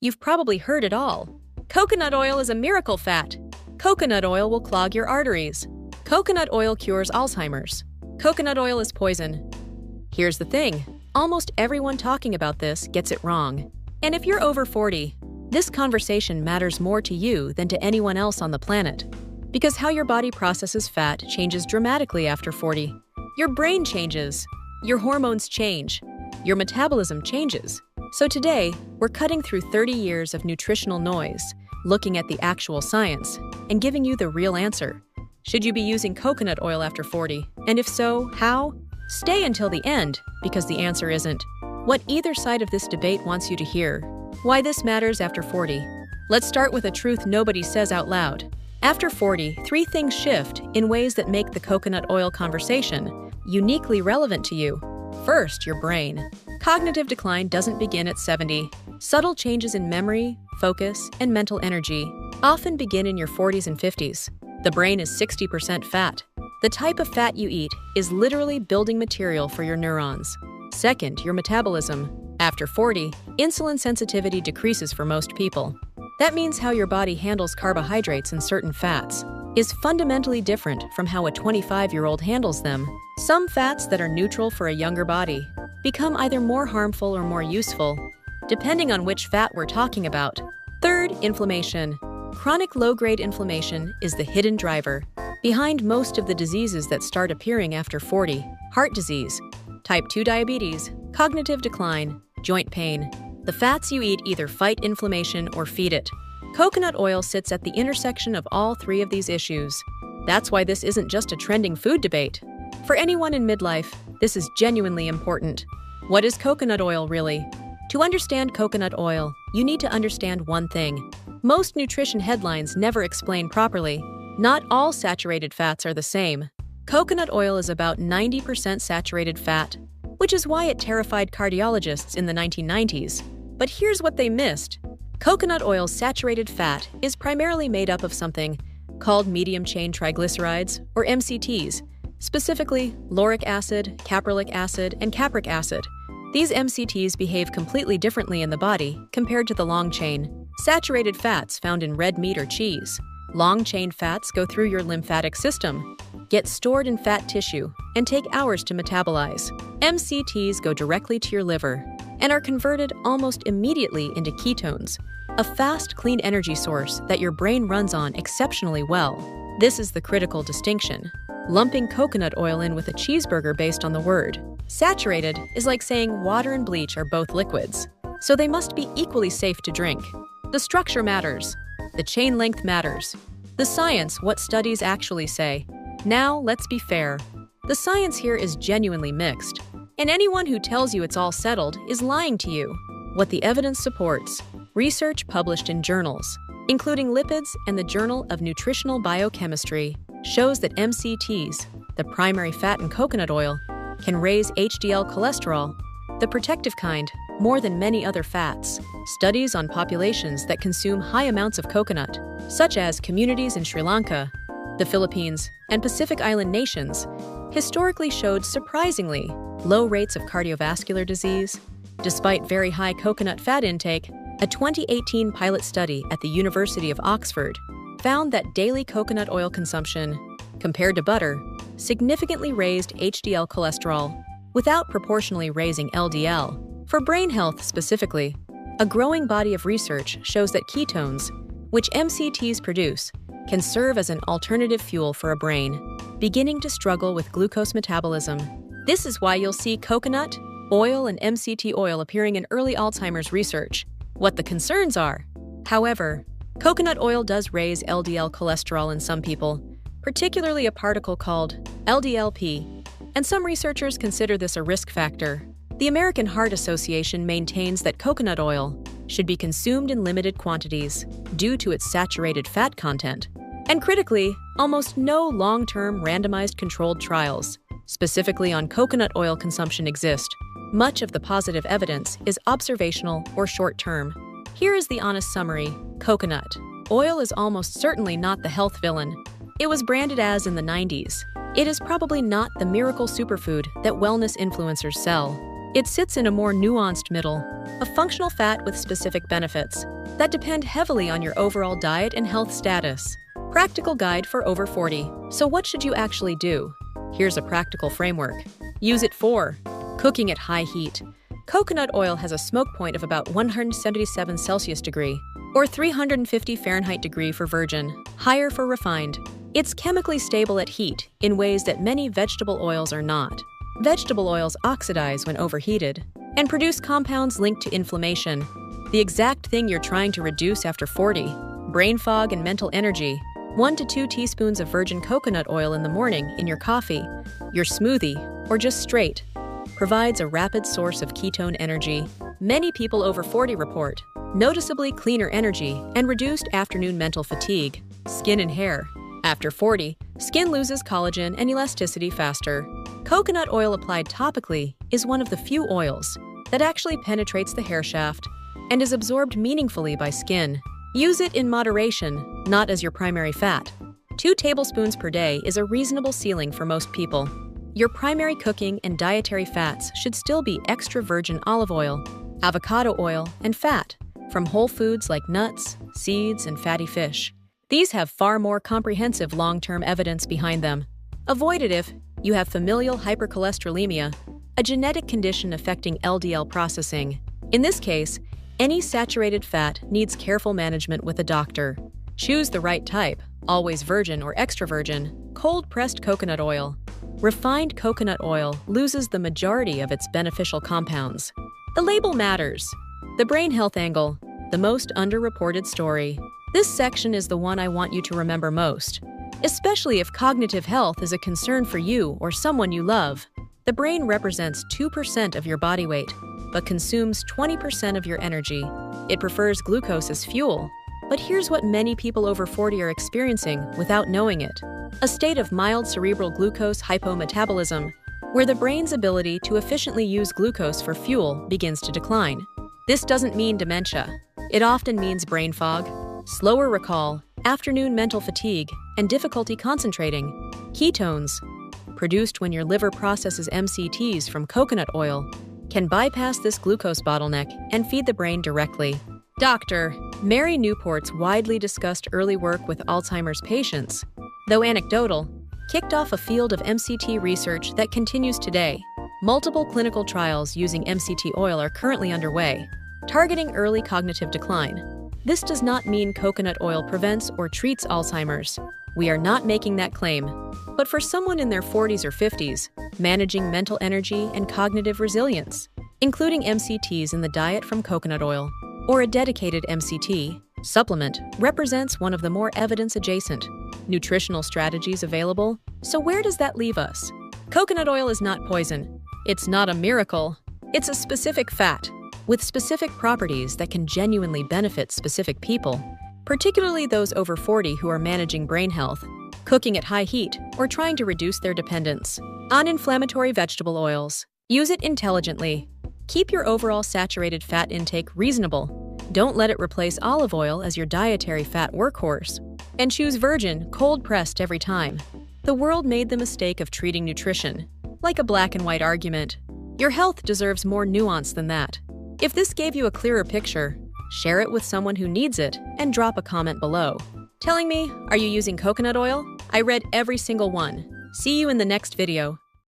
You've probably heard it all. Coconut oil is a miracle fat. Coconut oil will clog your arteries. Coconut oil cures Alzheimer's. Coconut oil is poison. Here's the thing. Almost everyone talking about this gets it wrong. And if you're over 40, this conversation matters more to you than to anyone else on the planet. Because how your body processes fat changes dramatically after 40. Your brain changes. Your hormones change. Your metabolism changes. So today, we're cutting through 30 years of nutritional noise, looking at the actual science, and giving you the real answer. Should you be using coconut oil after 40? And if so, how? Stay until the end, because the answer isn't what either side of this debate wants you to hear. Why this matters after 40. Let's start with a truth nobody says out loud. After 40, 3 things shift in ways that make the coconut oil conversation uniquely relevant to you. First, your brain. Cognitive decline doesn't begin at 70. Subtle changes in memory, focus, and mental energy often begin in your 40s and 50s. The brain is 60% fat. The type of fat you eat is literally building material for your neurons. Second, your metabolism. After 40, insulin sensitivity decreases for most people. That means how your body handles carbohydrates and certain fats is fundamentally different from how a 25-year-old handles them. Some fats that are neutral for a younger body become either more harmful or more useful, depending on which fat we're talking about. Third, inflammation. Chronic low-grade inflammation is the hidden driver behind most of the diseases that start appearing after 40. Heart disease, type 2 diabetes, cognitive decline, joint pain. The fats you eat either fight inflammation or feed it. Coconut oil sits at the intersection of all 3 of these issues. That's why this isn't just a trending food debate. For anyone in midlife, this is genuinely important. What is coconut oil really? To understand coconut oil, you need to understand one thing. Most nutrition headlines never explain properly. Not all saturated fats are the same. Coconut oil is about 90% saturated fat, which is why it terrified cardiologists in the 1990s. But here's what they missed. Coconut oil's saturated fat is primarily made up of something called medium-chain triglycerides, or MCTs, specifically lauric acid, caprylic acid, and capric acid. These MCTs behave completely differently in the body compared to the long-chain saturated fats found in red meat or cheese. Long-chain fats go through your lymphatic system, get stored in fat tissue, and take hours to metabolize. MCTs go directly to your liver and are converted almost immediately into ketones, a fast, clean energy source that your brain runs on exceptionally well. This is the critical distinction. Lumping coconut oil in with a cheeseburger based on the word saturated is like saying water and bleach are both liquids, so they must be equally safe to drink. The structure matters. The chain length matters. The science, what studies actually say. Now, let's be fair. The science here is genuinely mixed, and anyone who tells you it's all settled is lying to you. What the evidence supports. Research published in journals, including Lipids and the Journal of Nutritional Biochemistry, shows that MCTs, the primary fat in coconut oil, can raise HDL cholesterol, the protective kind, more than many other fats. Studies on populations that consume high amounts of coconut, such as communities in Sri Lanka, the Philippines, and Pacific Island nations, historically showed surprisingly low rates of cardiovascular disease. Despite very high coconut fat intake, a 2018 pilot study at the University of Oxford found that daily coconut oil consumption, compared to butter, significantly raised HDL cholesterol without proportionally raising LDL. For brain health specifically, a growing body of research shows that ketones, which MCTs produce, can serve as an alternative fuel for a brain beginning to struggle with glucose metabolism. This is why you'll see coconut, oil, and MCT oil appearing in early Alzheimer's research. What the concerns are. However, coconut oil does raise LDL cholesterol in some people, particularly a particle called LDLP, and some researchers consider this a risk factor. The American Heart Association maintains that coconut oil should be consumed in limited quantities due to its saturated fat content. And critically, almost no long-term randomized controlled trials specifically on coconut oil consumption exist. Much of the positive evidence is observational or short-term. Here is the honest summary. Coconut oil is almost certainly not the health villain it was branded as in the 90s. It is probably not the miracle superfood that wellness influencers sell. It sits in a more nuanced middle, a functional fat with specific benefits that depend heavily on your overall diet and health status. Practical guide for over 40. So what should you actually do? Here's a practical framework. Use it for cooking at high heat. Coconut oil has a smoke point of about 177 Celsius degree, or 350 Fahrenheit degree for virgin, higher for refined. It's chemically stable at heat in ways that many vegetable oils are not. Vegetable oils oxidize when overheated and produce compounds linked to inflammation, the exact thing you're trying to reduce after 40. Brain fog and mental energy. 1 to 2 teaspoons of virgin coconut oil in the morning in your coffee, your smoothie, or just straight provides a rapid source of ketone energy. Many people over 40 report noticeably cleaner energy and reduced afternoon mental fatigue. Skin and hair. After 40, skin loses collagen and elasticity faster. Coconut oil applied topically is one of the few oils that actually penetrates the hair shaft and is absorbed meaningfully by skin. Use it in moderation, not as your primary fat. 2 tablespoons per day is a reasonable ceiling for most people. Your primary cooking and dietary fats should still be extra virgin olive oil, avocado oil, and fat from whole foods like nuts, seeds, and fatty fish. These have far more comprehensive long-term evidence behind them. Avoid it if you have familial hypercholesterolemia, a genetic condition affecting LDL processing. In this case, any saturated fat needs careful management with a doctor. Choose the right type, always virgin or extra virgin, cold-pressed coconut oil. Refined coconut oil loses the majority of its beneficial compounds. The label matters. The brain health angle, the most underreported story. This section is the one I want you to remember most, especially if cognitive health is a concern for you or someone you love. The brain represents 2% of your body weight, but consumes 20% of your energy. It prefers glucose as fuel. But here's what many people over 40 are experiencing without knowing it: a state of mild cerebral glucose hypometabolism, where the brain's ability to efficiently use glucose for fuel begins to decline. This doesn't mean dementia. It often means brain fog, slower recall, afternoon mental fatigue, and difficulty concentrating. Ketones, produced when your liver processes MCTs from coconut oil, can bypass this glucose bottleneck and feed the brain directly. Dr. Mary Newport's widely discussed early work with Alzheimer's patients, though anecdotal, kicked off a field of MCT research that continues today. Multiple clinical trials using MCT oil are currently underway, targeting early cognitive decline. This does not mean coconut oil prevents or treats Alzheimer's. We are not making that claim. But for someone in their 40s or 50s, managing mental energy and cognitive resilience, including MCTs in the diet from coconut oil, or a dedicated MCT supplement, represents one of the more evidence-adjacent nutritional strategies available. So where does that leave us? Coconut oil is not poison. It's not a miracle. It's a specific fat with specific properties that can genuinely benefit specific people, particularly those over 40 who are managing brain health, cooking at high heat, or trying to reduce their dependence on inflammatory vegetable oils. Use it intelligently. Keep your overall saturated fat intake reasonable. Don't let it replace olive oil as your dietary fat workhorse. And choose virgin, cold-pressed every time. The world made the mistake of treating nutrition like a black and white argument. Your health deserves more nuance than that. If this gave you a clearer picture, share it with someone who needs it and drop a comment below. Telling me, are you using coconut oil? I read every single one. See you in the next video.